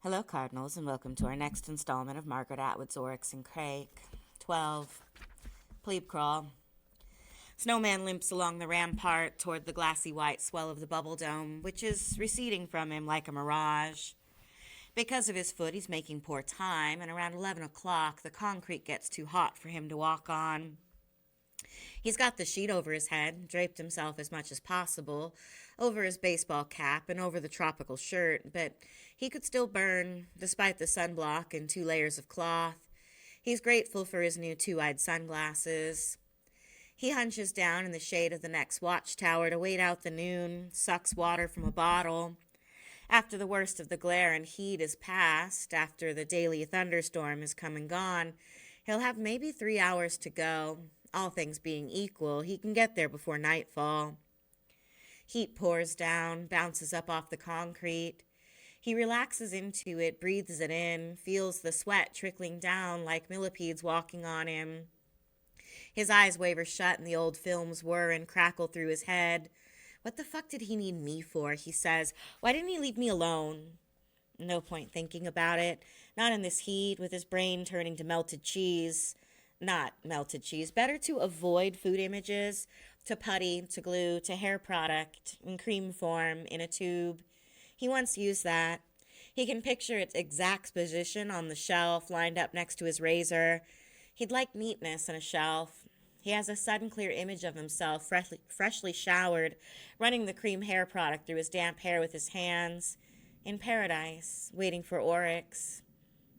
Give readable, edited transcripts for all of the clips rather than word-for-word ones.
Hello, Cardinals, and welcome to our next installment of Margaret Atwood's Oryx and Crake. 12. Pleebcrawl. Snowman limps along the rampart toward the glassy white swell of the bubble dome, which is receding from him like a mirage. Because of his foot, he's making poor time, and around 11 o'clock, the concrete gets too hot for him to walk on. He's got the sheet over his head, draped himself as much as possible, over his baseball cap and over the tropical shirt, but he could still burn, despite the sunblock and 2 layers of cloth. He's grateful for his new 2-eyed sunglasses. He hunches down in the shade of the next watchtower to wait out the noon, sucks water from a bottle. After the worst of the glare and heat is past, after the daily thunderstorm has come and gone, he'll have maybe 3 hours to go. All things being equal, he can get there before nightfall. Heat pours down, bounces up off the concrete. He relaxes into it, breathes it in, feels the sweat trickling down like millipedes walking on him. His eyes waver shut and the old films whir and crackle through his head. What the fuck did he need me for, he says. Why didn't he leave me alone? No point thinking about it. Not in this heat, with his brain turning to melted cheese. Not melted cheese. Better to avoid food images, to putty, to glue, to hair product, in cream form, in a tube. He once used that. He can picture its exact position on the shelf, lined up next to his razor. He'd like neatness on a shelf. He has a sudden clear image of himself, freshly showered, running the cream hair product through his damp hair with his hands, in paradise, waiting for Oryx.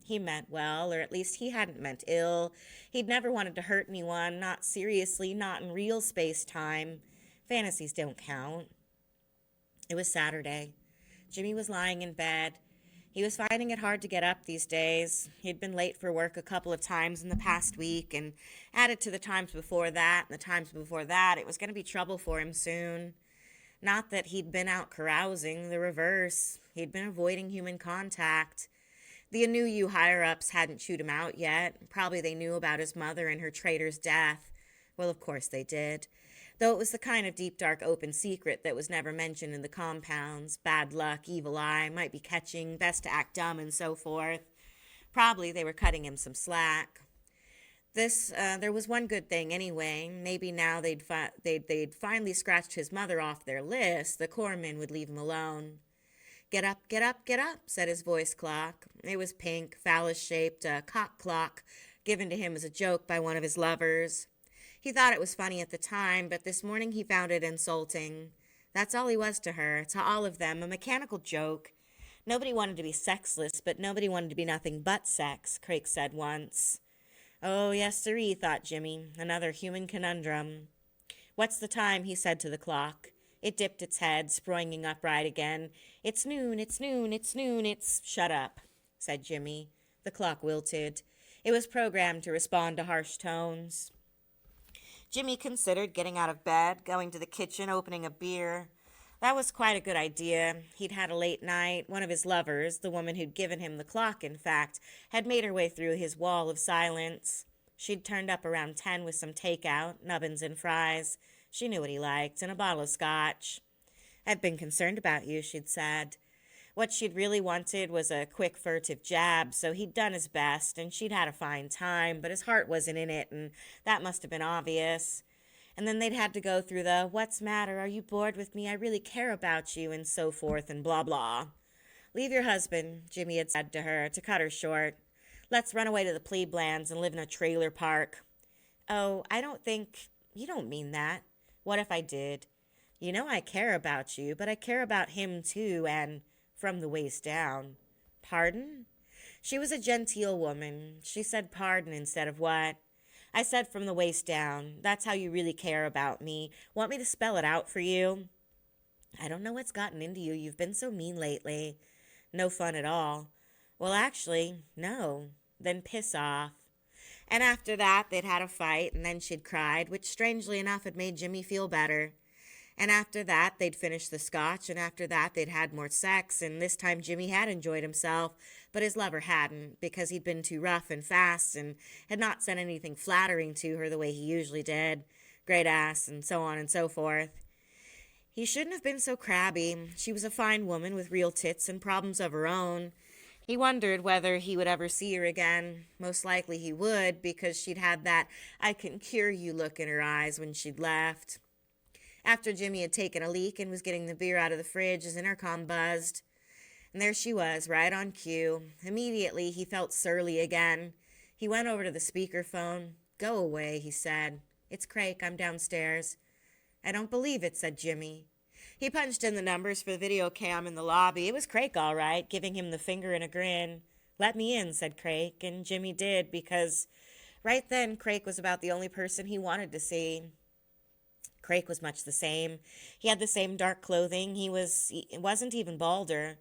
He meant well, or at least he hadn't meant ill. He'd never wanted to hurt anyone, not seriously, not in real space-time. Fantasies don't count. It was Saturday. Jimmy was lying in bed. He was finding it hard to get up these days. He'd been late for work a couple of times in the past week, and added to the times before that and the times before that, it was going to be trouble for him soon. Not that he'd been out carousing, the reverse. He'd been avoiding human contact. The Anu higher-ups hadn't chewed him out yet. Probably they knew about his mother and her traitor's death. Well, of course they did. Though it was the kind of deep, dark, open secret that was never mentioned in the compounds. Bad luck, evil eye, might be catching, best to act dumb, and so forth. Probably they were cutting him some slack. There was one good thing anyway. Maybe now they'd finally scratched his mother off their list. The corpsman would leave him alone. Get up, get up, get up, said his voice clock. It was pink, phallus-shaped, a cock clock, given to him as a joke by one of his lovers. He thought it was funny at the time, but this morning he found it insulting. That's all he was to her, to all of them, a mechanical joke. Nobody wanted to be sexless, but nobody wanted to be nothing but sex, Crake said once. Oh, yes, sirree, thought Jimmy, another human conundrum. What's the time, he said to the clock. It dipped its head, springing upright again. It's noon, it's noon, it's noon, it's... Shut up, said Jimmy. The clock wilted. It was programmed to respond to harsh tones. Jimmy considered getting out of bed, going to the kitchen, opening a beer. That was quite a good idea. He'd had a late night. One of his lovers, the woman who'd given him the clock, in fact, had made her way through his wall of silence. She'd turned up around 10 with some takeout, nubbins and fries. She knew what he liked, and a bottle of scotch. I've been concerned about you, she'd said. What she'd really wanted was a quick, furtive jab, so he'd done his best, and she'd had a fine time, but his heart wasn't in it, and that must have been obvious. And then they'd had to go through the, what's matter, are you bored with me, I really care about you, and so forth, and blah, blah. Leave your husband, Jimmy had said to her, to cut her short. Let's run away to the Pleeblands and live in a trailer park. Oh, I don't think... You don't mean that. What if I did? You know I care about you, but I care about him too, and from the waist down. Pardon? She was a genteel woman. She said pardon instead of what? I said from the waist down. That's how you really care about me. Want me to spell it out for you? I don't know what's gotten into you. You've been so mean lately. No fun at all. Well, actually, no. Then piss off. And after that, they'd had a fight, and then she'd cried, which strangely enough had made Jimmy feel better. And after that, they'd finished the scotch, and after that, they'd had more sex, and this time Jimmy had enjoyed himself, but his lover hadn't, because he'd been too rough and fast, and had not said anything flattering to her the way he usually did. Great ass, and so on and so forth. He shouldn't have been so crabby. She was a fine woman with real tits and problems of her own. He wondered whether he would ever see her again. Most likely he would, because she'd had that "I can cure you" look in her eyes when she'd left. After Jimmy had taken a leak and was getting the beer out of the fridge, his intercom buzzed. And there she was, right on cue. Immediately, he felt surly again. He went over to the speakerphone. "Go away," he said. "It's Crake. I'm downstairs." "I don't believe it," said Jimmy. He punched in the numbers for the video cam in the lobby. It was Crake, all right, giving him the finger and a grin. "Let me in," said Crake, and Jimmy did, because right then Crake was about the only person he wanted to see. Crake was much the same. He had the same dark clothing. He wasn't even balder.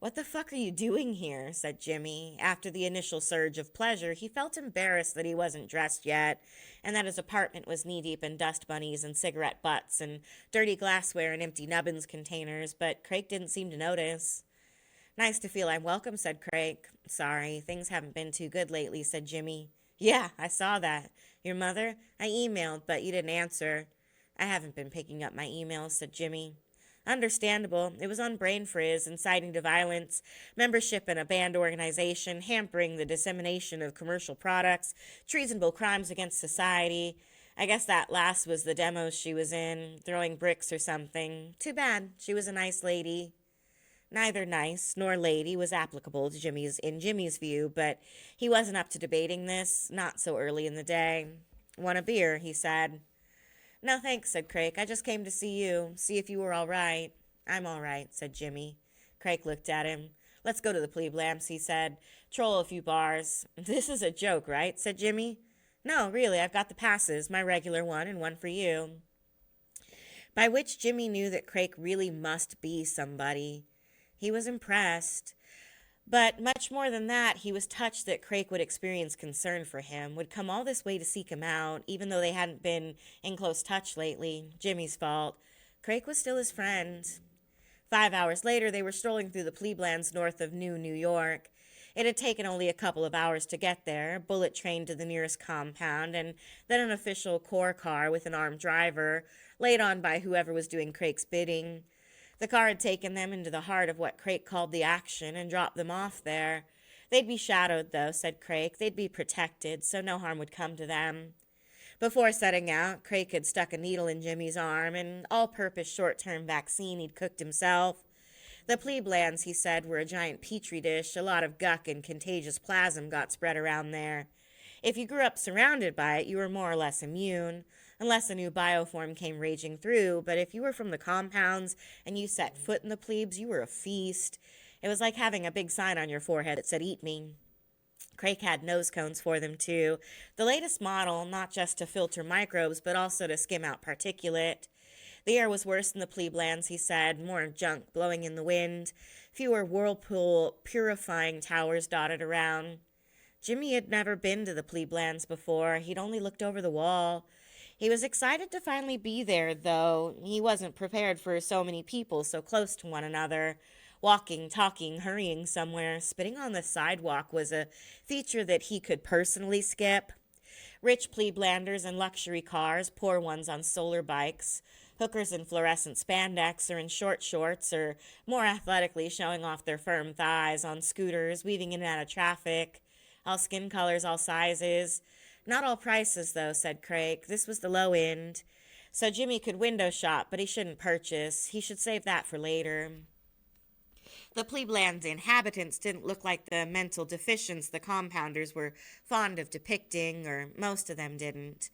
"What the fuck are you doing here?" said Jimmy. After the initial surge of pleasure, he felt embarrassed that he wasn't dressed yet, and that his apartment was knee-deep in dust bunnies and cigarette butts and dirty glassware and empty nubbins containers, but Crake didn't seem to notice. "Nice to feel I'm welcome," said Crake. "Sorry, things haven't been too good lately," said Jimmy. "Yeah, I saw that. Your mother? I emailed, but you didn't answer." "I haven't been picking up my emails," said Jimmy. "Understandable. It was on brain frizz, inciting to violence, membership in a banned organization, hampering the dissemination of commercial products, treasonable crimes against society. I guess that last was the demos she was in, throwing bricks or something. Too bad. She was a nice lady." Neither nice nor lady was applicable to Jimmy's view, but he wasn't up to debating this, not so early in the day. "Want a beer?" he said. "No, thanks," said Crake. "I just came to see if you were all right." "I'm all right," said Jimmy. Crake looked at him. "Let's go to the Pleebcrawl," he said. "Troll a few bars." "This is a joke, right?" said Jimmy. "No, really, I've got the passes, my regular one and one for you." By which Jimmy knew that Crake really must be somebody. He was impressed. But much more than that, he was touched that Crake would experience concern for him, would come all this way to seek him out, even though they hadn't been in close touch lately. Jimmy's fault. Crake was still his friend. 5 hours later, they were strolling through the Pleeblands north of New York. It had taken only a couple of hours to get there, bullet train to the nearest compound, and then an official core car with an armed driver, laid on by whoever was doing Crake's bidding. The car had taken them into the heart of what Crake called the action and dropped them off there. They'd be shadowed, though, said Crake. They'd be protected, so no harm would come to them. Before setting out, Crake had stuck a needle in Jimmy's arm, an all-purpose short-term vaccine he'd cooked himself. The Pleeblands, he said, were a giant petri dish. A lot of guck and contagious plasm got spread around there. If you grew up surrounded by it, you were more or less immune, unless a new bioform came raging through. But if you were from the compounds and you set foot in the plebes, you were a feast. It was like having a big sign on your forehead that said, "Eat me." Crake had nose cones for them, too. The latest model, not just to filter microbes, but also to skim out particulate. The air was worse in the Pleeblands, he said, more junk blowing in the wind, fewer whirlpool purifying towers dotted around. Jimmy had never been to the Pleeblands before. He'd only looked over the wall. He was excited to finally be there, though. He wasn't prepared for so many people so close to one another. Walking, talking, hurrying somewhere, spitting on the sidewalk was a feature that he could personally skip. Rich Pleeblanders in luxury cars, poor ones on solar bikes, hookers in fluorescent spandex or in short shorts or more athletically showing off their firm thighs on scooters, weaving in and out of traffic. All skin colors, all sizes. Not all prices, though, said Crake. This was the low end. So Jimmy could window shop, but he shouldn't purchase. He should save that for later. The Pleebland inhabitants didn't look like the mental deficients the compounders were fond of depicting, or most of them didn't.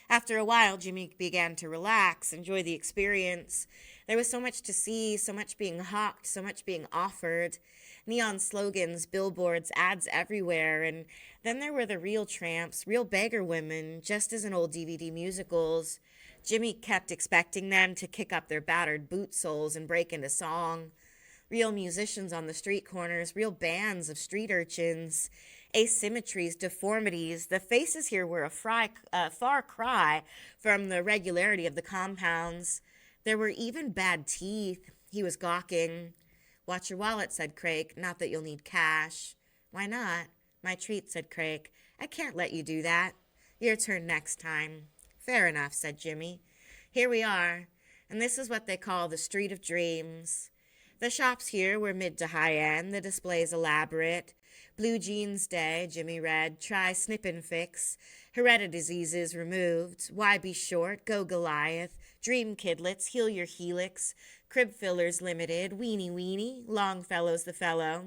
After a while, Jimmy began to relax, enjoy the experience. There was so much to see, so much being hawked, so much being offered. Neon slogans, billboards, ads everywhere, and then there were the real tramps, real beggar women, just as in old DVD musicals. Jimmy kept expecting them to kick up their battered boot soles and break into song. Real musicians on the street corners, real bands of street urchins, asymmetries, deformities. The faces here were a far cry from the regularity of the compounds. There were even bad teeth. He was gawking. "Watch your wallet," said Crake. "Not that you'll need cash." "Why not?" "My treat," said Crake. "I can't let you do that. Your turn next time." "Fair enough," said Jimmy. "Here we are, and this is what they call the Street of Dreams." The shops here were mid to high end, the displays elaborate. Blue Jeans Day, Jimmy read, try snip and fix. Hereditary diseases removed. Why be short? Go Goliath. Dream kidlets, heal your helix. Crib fillers limited. Weenie weenie. Longfellow's the fellow.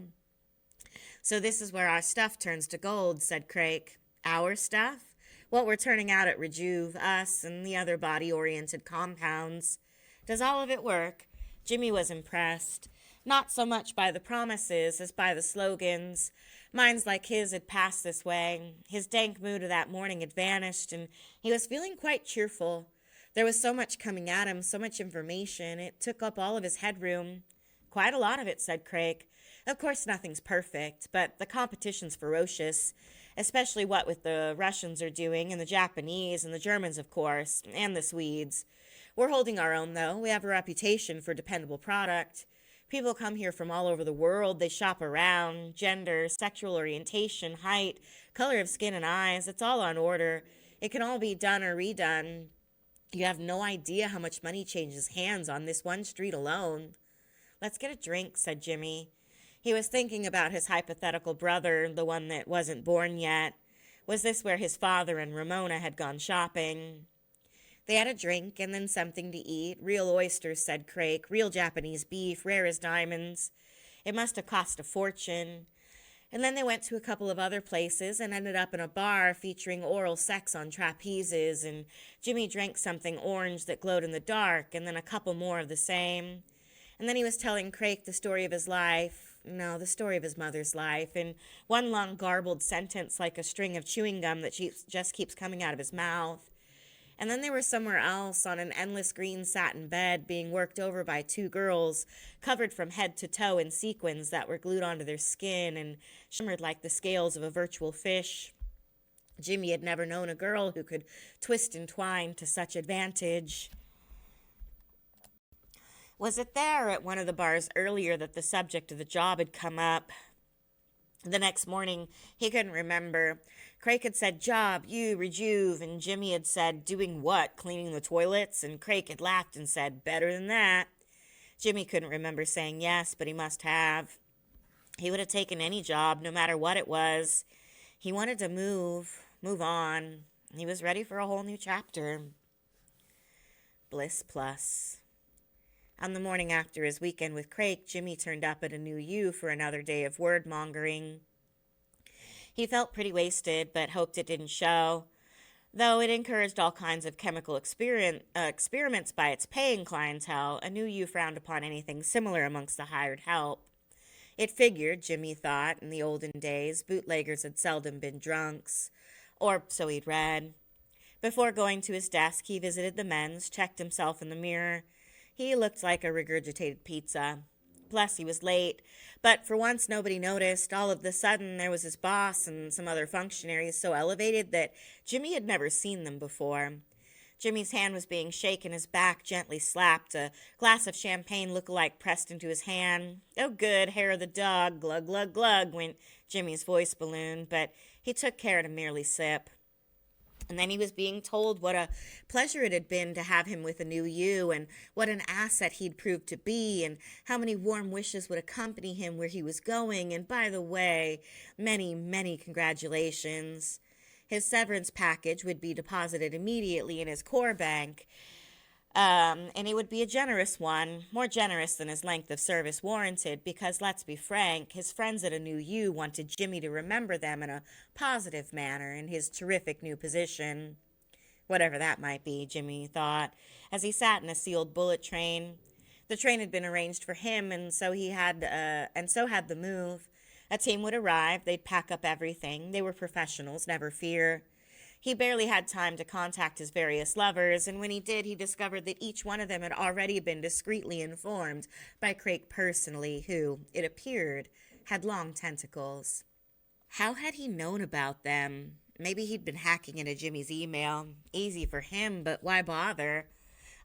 So this is where our stuff turns to gold, said Crake. Our stuff? What we're turning out at Rejuve, us and the other body-oriented compounds. Does all of it work? Jimmy was impressed. Not so much by the promises as by the slogans. Minds like his had passed this way. His dank mood of that morning had vanished, and he was feeling quite cheerful. There was so much coming at him, so much information. It took up all of his headroom. Quite a lot of it, said Crake. Of course, nothing's perfect, but the competition's ferocious, especially what with the Russians are doing, and the Japanese, and the Germans, of course, and the Swedes. We're holding our own, though. We have a reputation for dependable product. People come here from all over the world. They shop around. Gender, sexual orientation, height, color of skin and eyes. It's all on order. It can all be done or redone. You have no idea how much money changes hands on this one street alone. Let's get a drink, said Jimmy. He was thinking about his hypothetical brother, the one that wasn't born yet. Was this where his father and Ramona had gone shopping? They had a drink and then something to eat. Real oysters, said Crake. Real Japanese beef, rare as diamonds. It must have cost a fortune. And then they went to a couple of other places and ended up in a bar featuring oral sex on trapezes, and Jimmy drank something orange that glowed in the dark, and then a couple more of the same. And then he was telling Crake the story of his life. No, the story of his mother's life, in one long garbled sentence like a string of chewing gum that just keeps coming out of his mouth. And then they were somewhere else on an endless green satin bed being worked over by two girls, covered from head to toe in sequins that were glued onto their skin and shimmered like the scales of a virtual fish. Jimmy had never known a girl who could twist and twine to such advantage. Was it there at one of the bars earlier that the subject of the job had come up? The next morning, he couldn't remember. Crake had said, job, you, Rejuve, and Jimmy had said, doing what, cleaning the toilets? And Crake had laughed and said, better than that. Jimmy couldn't remember saying yes, but he must have. He would have taken any job, no matter what it was. He wanted to move on. He was ready for a whole new chapter. BlyssPluss. On the morning after his weekend with Crake, Jimmy turned up at a New U for another day of word-mongering. He felt pretty wasted, but hoped it didn't show, though it encouraged all kinds of chemical experiments by its paying clientele. A New U frowned upon anything similar amongst the hired help. It figured, Jimmy thought, in the olden days, bootleggers had seldom been drunks, or so he'd read. Before going to his desk, he visited the men's, checked himself in the mirror. He looked like a regurgitated pizza. Plus, he was late. But for once, nobody noticed. All of a sudden, there was his boss and some other functionaries so elevated that Jimmy had never seen them before. Jimmy's hand was being shaken, his back gently slapped, a glass of champagne look-alike pressed into his hand. Oh, good, hair of the dog, glug, glug, glug, went Jimmy's voice balloon, but he took care to merely sip. And then he was being told what a pleasure it had been to have him with a New U, and what an asset he'd proved to be, and how many warm wishes would accompany him where he was going, and by the way, many, many congratulations. His severance package would be deposited immediately in his core bank, and it would be a generous one, more generous than his length of service warranted, because, let's be frank, his friends at a New U wanted Jimmy to remember them in a positive manner in his terrific new position. Whatever that might be, Jimmy thought, as he sat in a sealed bullet train. The train had been arranged for him, and so had the move. A team would arrive, they'd pack up everything. They were professionals, never fear. He barely had time to contact his various lovers, and when he did, he discovered that each one of them had already been discreetly informed by Crake personally, who, it appeared, had long tentacles. How had he known about them? Maybe he'd been hacking into Jimmy's email. Easy for him, but why bother?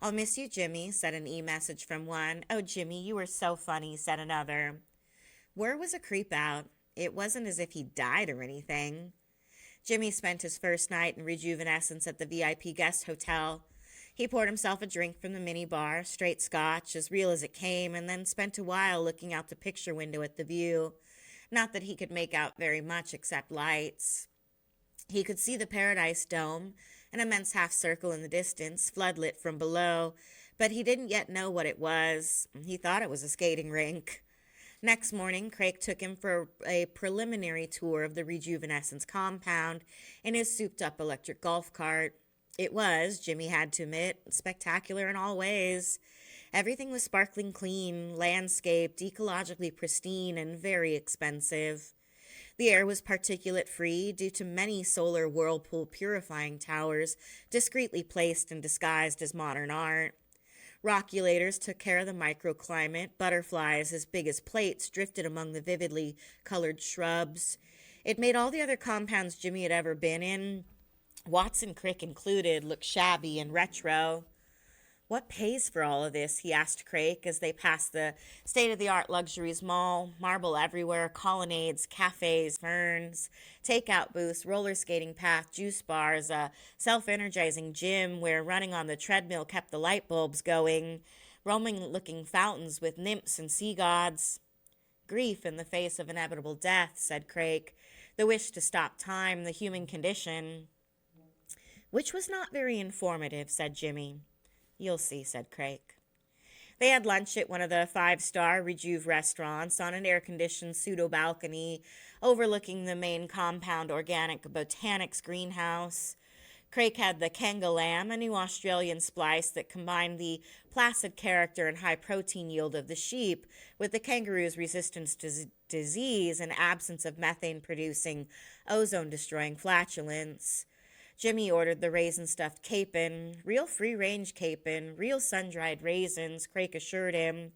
I'll miss you, Jimmy, said an e-message from one. Oh, Jimmy, you were so funny, said another. Where was a creep out? It wasn't as if he died or anything. Jimmy spent his first night in rejuvenescence at the VIP guest hotel. He poured himself a drink from the minibar, straight scotch, as real as it came, and then spent a while looking out the picture window at the view. Not that he could make out very much except lights. He could see the Paradise Dome, an immense half circle in the distance, floodlit from below, but he didn't yet know what it was. He thought it was a skating rink. Next morning, Crake took him for a preliminary tour of the Rejuvenescence compound in his souped-up electric golf cart. It was, Jimmy had to admit, spectacular in all ways. Everything was sparkling clean, landscaped, ecologically pristine, and very expensive. The air was particulate-free due to many solar whirlpool purifying towers discreetly placed and disguised as modern art. Rockulators took care of the microclimate. Butterflies as big as plates drifted among the vividly colored shrubs. It made all the other compounds Jimmy had ever been in, Watson Crick included, look shabby and retro. "What pays for all of this?" he asked Crake as they passed the state-of-the-art luxuries mall. Marble everywhere, colonnades, cafes, ferns, takeout booths, roller skating path, juice bars, a self-energizing gym where running on the treadmill kept the light bulbs going, roaming-looking fountains with nymphs and sea gods. "Grief in the face of inevitable death," said Crake. "The wish to stop time, the human condition." Which was not very informative, said Jimmy. "You'll see," said Crake. They had lunch at one of the five-star Rejuve restaurants on an air-conditioned pseudo-balcony overlooking the main compound organic botanics greenhouse. Crake had the Kanga lamb, a new Australian splice that combined the placid character and high protein yield of the sheep with the kangaroo's resistance to disease and absence of methane-producing, ozone-destroying flatulence. Jimmy ordered the raisin-stuffed capon, real free-range capon, real sun-dried raisins, Crake assured him.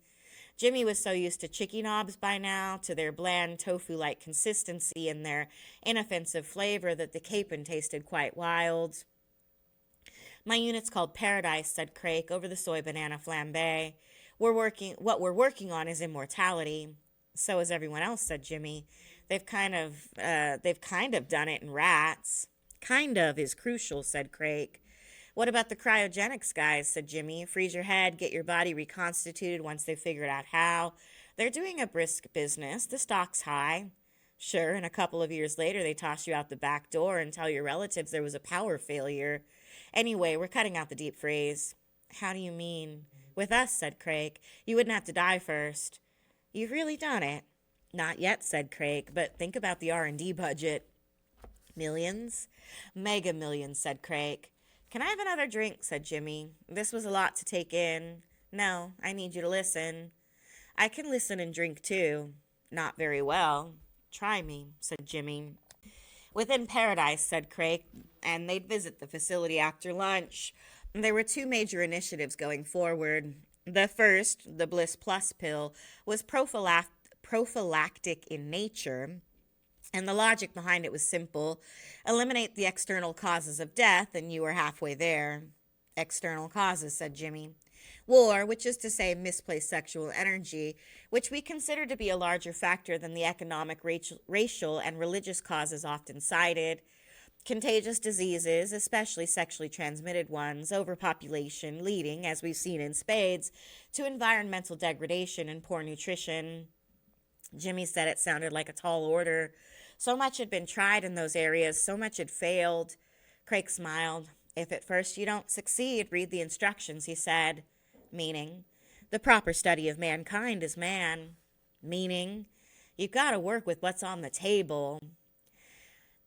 Jimmy was so used to chicky knobs by now, to their bland tofu-like consistency and their inoffensive flavor, that the capon tasted quite wild. "My unit's called Paradise," said Crake, "over the soy banana flambe. What we're working on is immortality." "So is everyone else," said Jimmy. They've kind of done it in rats." "Kind of is crucial," said Crake. "What about the cryogenics guys?" said Jimmy. "Freeze your head, get your body reconstituted once they've figured out how. They're doing a brisk business. The stock's high." "Sure, and a couple of years later they toss you out the back door and tell your relatives there was a power failure. Anyway, we're cutting out the deep freeze." "How do you mean?" "With us," said Crake, "you wouldn't have to die first." "You've really done it?" "Not yet," said Crake, "but think about the R&D budget." "Millions?" "Mega millions," said Crake. "Can I have another drink?" said Jimmy. This was a lot to take in. "No, I need you to listen." "I can listen and drink too." "Not very well." "Try me," said Jimmy. Within Paradise, said Crake, and they'd visit the facility after lunch. There were two major initiatives going forward. The first, the BlyssPluss pill, was prophylactic in nature, and the logic behind it was simple. Eliminate the external causes of death, and you were halfway there. "External causes," said Jimmy. "War, which is to say misplaced sexual energy, which we consider to be a larger factor than the economic, racial, and religious causes often cited. Contagious diseases, especially sexually transmitted ones, overpopulation, leading, as we've seen in spades, to environmental degradation and poor nutrition." Jimmy said it sounded like a tall order. So much had been tried in those areas, so much had failed. Crake smiled. "If at first you don't succeed, read the instructions," he said. "Meaning?" "The proper study of mankind is man." "Meaning?" "You've got to work with what's on the table."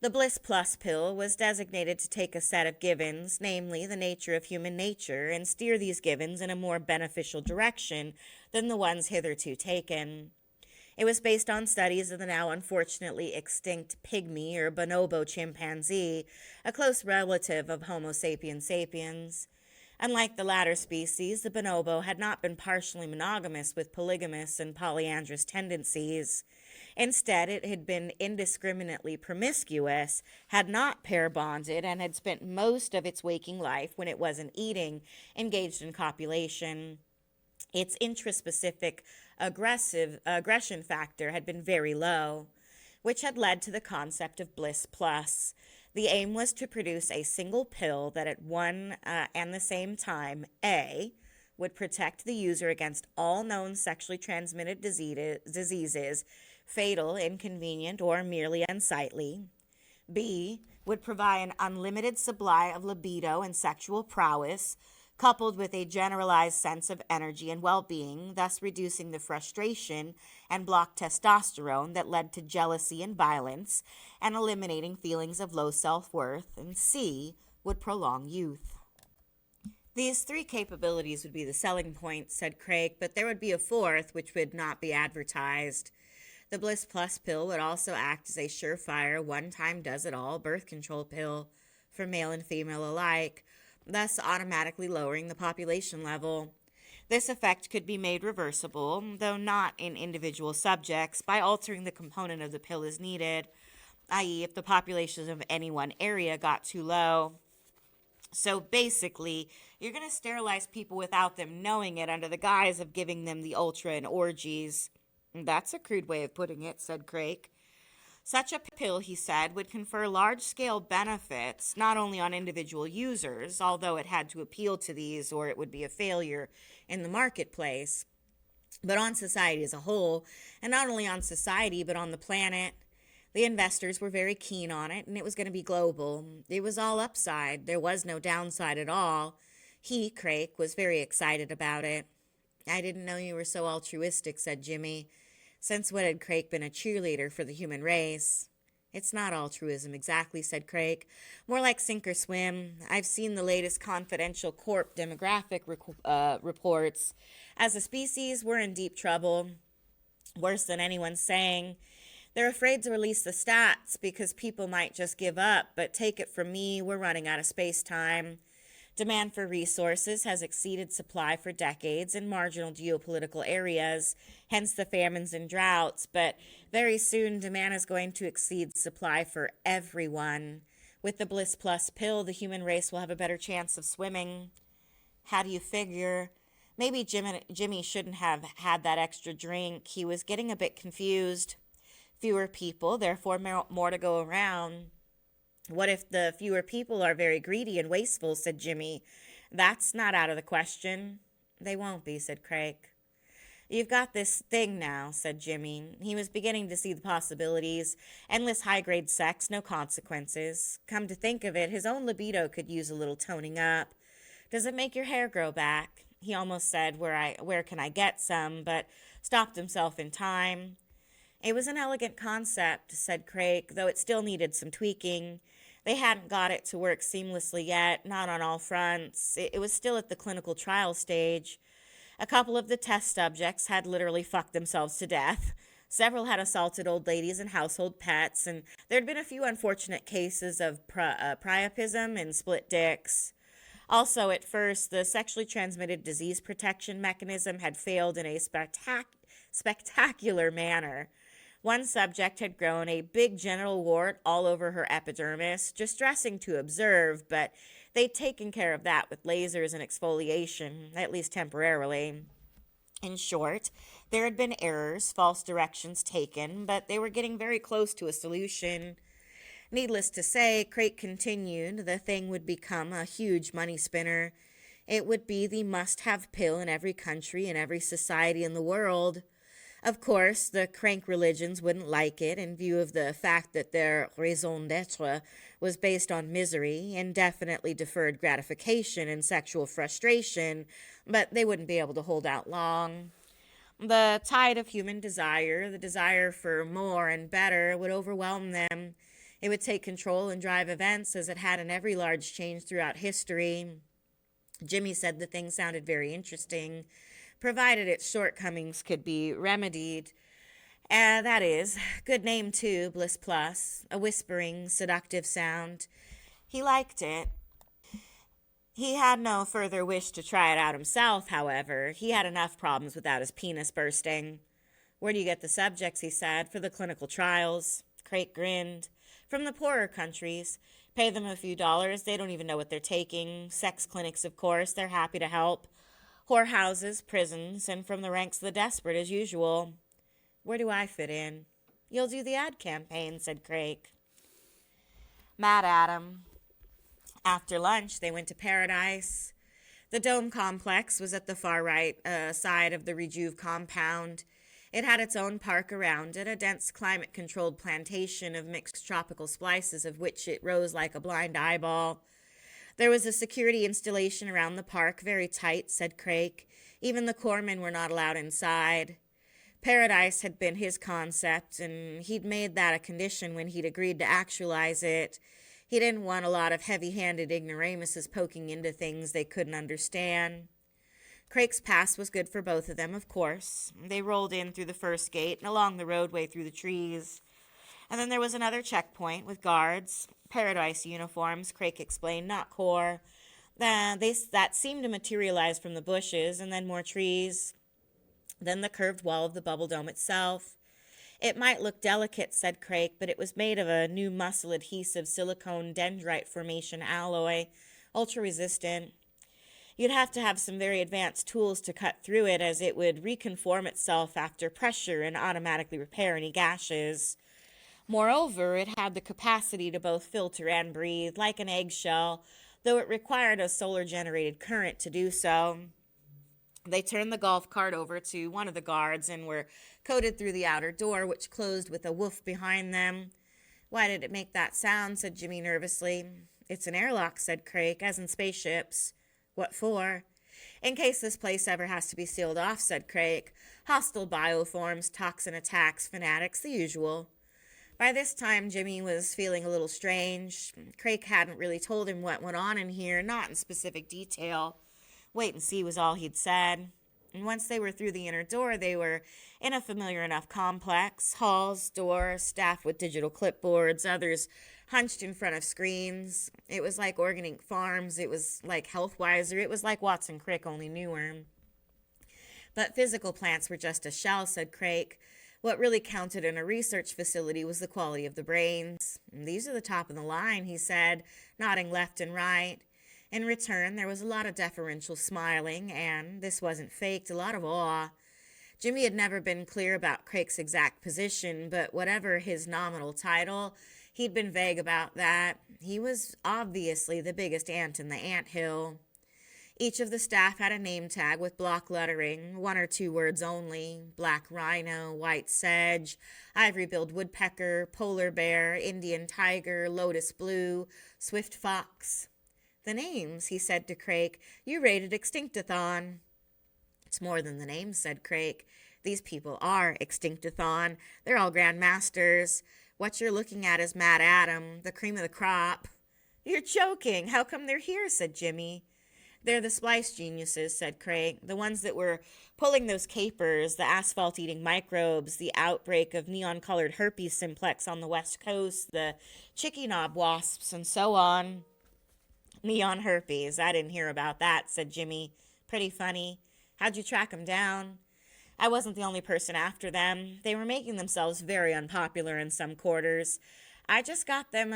The BlyssPluss pill was designated to take a set of givens, namely the nature of human nature, and steer these givens in a more beneficial direction than the ones hitherto taken. It was based on studies of the now unfortunately extinct pygmy or bonobo chimpanzee, a close relative of Homo sapiens sapiens. Unlike the latter species, the bonobo had not been partially monogamous with polygamous and polyandrous tendencies. Instead, it had been indiscriminately promiscuous, had not pair-bonded, and had spent most of its waking life, when it wasn't eating, engaged in copulation. Its intraspecific aggression factor had been very low, which had led to the concept of BlyssPluss. The aim was to produce a single pill that at one and the same time, A, would protect the user against all known sexually transmitted diseases, fatal, inconvenient, or merely unsightly. B, would provide an unlimited supply of libido and sexual prowess, coupled with a generalized sense of energy and well-being, thus reducing the frustration and blocked testosterone that led to jealousy and violence, and eliminating feelings of low self-worth. And C, would prolong youth. These three capabilities would be the selling points, said Crake, but there would be a fourth, which would not be advertised. The BlyssPluss pill would also act as a surefire, one-time does-it-all birth control pill for male and female alike, thus automatically lowering the population level. This effect could be made reversible, though not in individual subjects, by altering the component of the pill as needed, i.e. if the population of any one area got too low. So basically, you're going to sterilize people without them knowing it under the guise of giving them the ultra and orgies. That's a crude way of putting it, said Crake. Such a pill, he said, would confer large-scale benefits not only on individual users, although it had to appeal to these or it would be a failure in the marketplace, but on society as a whole, and not only on society but on the planet. The investors were very keen on it, and it was going to be global. It was all upside. There was no downside at all. He, Crake, was very excited about it. I didn't know you were so altruistic, said Jimmy. Since when had Crake been a cheerleader for the human race? It's not altruism exactly, said Crake. More like sink or swim. I've seen the latest confidential corp demographic reports. As a species, we're in deep trouble. Worse than anyone's saying. They're afraid to release the stats because people might just give up, but take it from me, we're running out of space-time. Demand for resources has exceeded supply for decades in marginal geopolitical areas, hence the famines and droughts, but very soon demand is going to exceed supply for everyone. With the BlyssPluss pill, the human race will have a better chance of swimming. How do you figure? Maybe Jimmy shouldn't have had that extra drink. He was getting a bit confused. Fewer people, therefore more to go around. What if the fewer people are very greedy and wasteful, said Jimmy. That's not out of the question. They won't be, said Crake. You've got this thing now, said Jimmy. He was beginning to see the possibilities. Endless high-grade sex, no consequences. Come to think of it, his own libido could use a little toning up. Does it make your hair grow back? He almost said, where can I get some, but stopped himself in time. It was an elegant concept, said Crake, though it still needed some tweaking. They hadn't got it to work seamlessly yet, not on all fronts. It was still at the clinical trial stage. A couple of the test subjects had literally fucked themselves to death. Several had assaulted old ladies and household pets, and there had been a few unfortunate cases of priapism and split dicks. Also, at first, the sexually transmitted disease protection mechanism had failed in a spectacular manner. One subject had grown a big genital wart all over her epidermis, distressing to observe, but they'd taken care of that with lasers and exfoliation, at least temporarily. In short, there had been errors, false directions taken, but they were getting very close to a solution. Needless to say, Crake continued, the thing would become a huge money spinner. It would be the must-have pill in every country and every society in the world. Of course, the crank religions wouldn't like it in view of the fact that their raison d'etre was based on misery, indefinitely deferred gratification, and sexual frustration, but they wouldn't be able to hold out long. The tide of human desire, the desire for more and better, would overwhelm them. It would take control and drive events as it had in every large change throughout history. Jimmy said the thing sounded very interesting, provided its shortcomings could be remedied. That is, good name too, BlyssPluss, a whispering, seductive sound. He liked it. He had no further wish to try it out himself, however. He had enough problems without his penis bursting. Where do you get the subjects, he said, for the clinical trials? Crake grinned. From the poorer countries. Pay them a few dollars, they don't even know what they're taking. Sex clinics, of course, they're happy to help. Whorehouses, prisons, and from the ranks of the desperate as usual. Where do I fit in? You'll do the ad campaign, said Crake. MaddAddam. After lunch, they went to Paradise. The dome complex was at the far right side of the Rejuve compound. It had its own park around it, a dense climate-controlled plantation of mixed tropical splices of which it rose like a blind eyeball. There was a security installation around the park, very tight, said Crake. Even the corpsmen were not allowed inside. Paradise had been his concept, and he'd made that a condition when he'd agreed to actualize it. He didn't want a lot of heavy-handed ignoramuses poking into things they couldn't understand. Crake's pass was good for both of them, of course. They rolled in through the first gate and along the roadway through the trees. And then there was another checkpoint with guards. Paradise uniforms, Crake explained, not Corps. That seemed to materialize from the bushes, and then more trees. Then the curved wall of the bubble dome itself. It might look delicate, said Crake, but it was made of a new muscle adhesive silicone dendrite formation alloy, ultra-resistant. You'd have to have some very advanced tools to cut through it, as it would reconform itself after pressure and automatically repair any gashes. Moreover, it had the capacity to both filter and breathe, like an eggshell, though it required a solar-generated current to do so. They turned the golf cart over to one of the guards and were coded through the outer door, which closed with a woof behind them. Why did it make that sound? Said Jimmy nervously. It's an airlock, said Crake, as in spaceships. What for? In case this place ever has to be sealed off, said Crake. Hostile bioforms, toxin attacks, fanatics, the usual. By this time, Jimmy was feeling a little strange. Crake hadn't really told him what went on in here, not in specific detail. Wait and see was all he'd said. And once they were through the inner door, they were in a familiar enough complex. Halls, doors, staff with digital clipboards, others hunched in front of screens. It was like Organic Farms. It was like Healthwiser. It was like Watson Crick, only newer. But physical plants were just a shell, said Crake. What really counted in a research facility was the quality of the brains. And these are the top of the line, he said, nodding left and right. In return, there was a lot of deferential smiling, and, this wasn't faked, a lot of awe. Jimmy had never been clear about Crake's exact position, but whatever his nominal title, he'd been vague about that. He was obviously the biggest ant in the anthill. Each of the staff had a name tag with block lettering, 1 or 2 words only: black rhino, white sedge, ivory-billed woodpecker, polar bear, Indian tiger, lotus blue, swift fox. The names, he said to Crake. You rated Extinctathon. It's more than the names, said Crake. These people are Extinctathon. They're all grandmasters. What you're looking at is MaddAddam, the cream of the crop. You're joking. How come they're here, said Jimmy. They're the splice geniuses, said Crake. The ones that were pulling those capers, the asphalt-eating microbes, the outbreak of neon-colored herpes simplex on the west coast, the chicky knob wasps, and so on. Neon herpes. I didn't hear about that, said Jimmy. Pretty funny. How'd you track 'em down? I wasn't the only person after them. They were making themselves very unpopular in some quarters. I just got them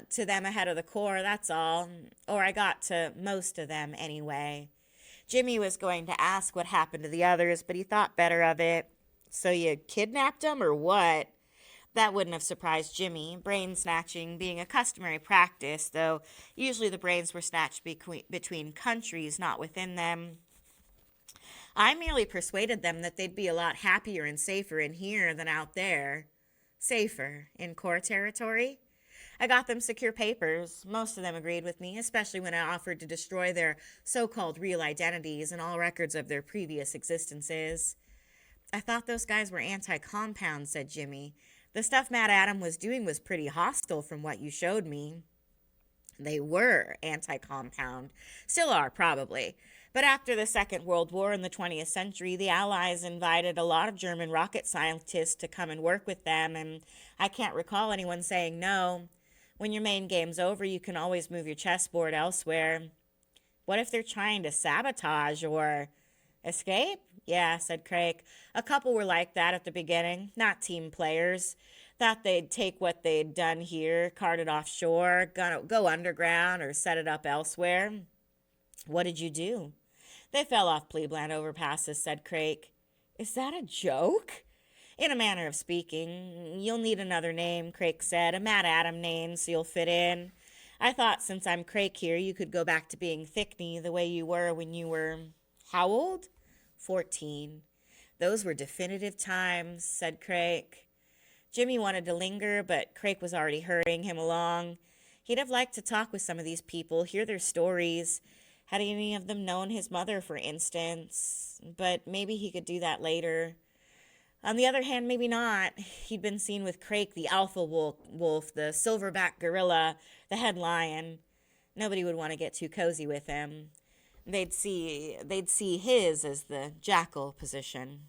to them ahead of the Corps, that's all. Or I got to most of them anyway. Jimmy was going to ask what happened to the others, but he thought better of it. So you kidnapped them or what? That wouldn't have surprised Jimmy, brain snatching being a customary practice, though usually the brains were snatched between countries, not within them. I merely persuaded them that they'd be a lot happier and safer in here than out there. Safer in Corps territory? I got them secure papers. Most of them agreed with me, especially when I offered to destroy their so-called real identities and all records of their previous existences. I thought those guys were anti-compound, said Jimmy. The stuff MaddAddam was doing was pretty hostile from what you showed me. They were anti-compound. Still are, probably. But after the Second World War in the 20th century, the Allies invited a lot of German rocket scientists to come and work with them, and I can't recall anyone saying no. When your main game's over, you can always move your chessboard elsewhere. What if they're trying to sabotage or escape? Yeah, said Crake. A couple were like that at the beginning, not team players. Thought they'd take what they'd done here, cart it offshore, go underground, or set it up elsewhere. What did you do? They fell off Pleebland overpasses, said Crake. Is that a joke? In a manner of speaking. You'll need another name, Crake said. A MaddAddam name so you'll fit in. I thought since I'm Crake here, you could go back to being Thickney the way you were when you were... How old? 14. Those were definitive times, said Crake. Jimmy wanted to linger, but Crake was already hurrying him along. He'd have liked to talk with some of these people, hear their stories. Had any of them known his mother, for instance? But maybe he could do that later. On the other hand, maybe not. He'd been seen with Crake, the alpha wolf, the silverback gorilla, the head lion. Nobody would want to get too cozy with him. They'd see his as the jackal position.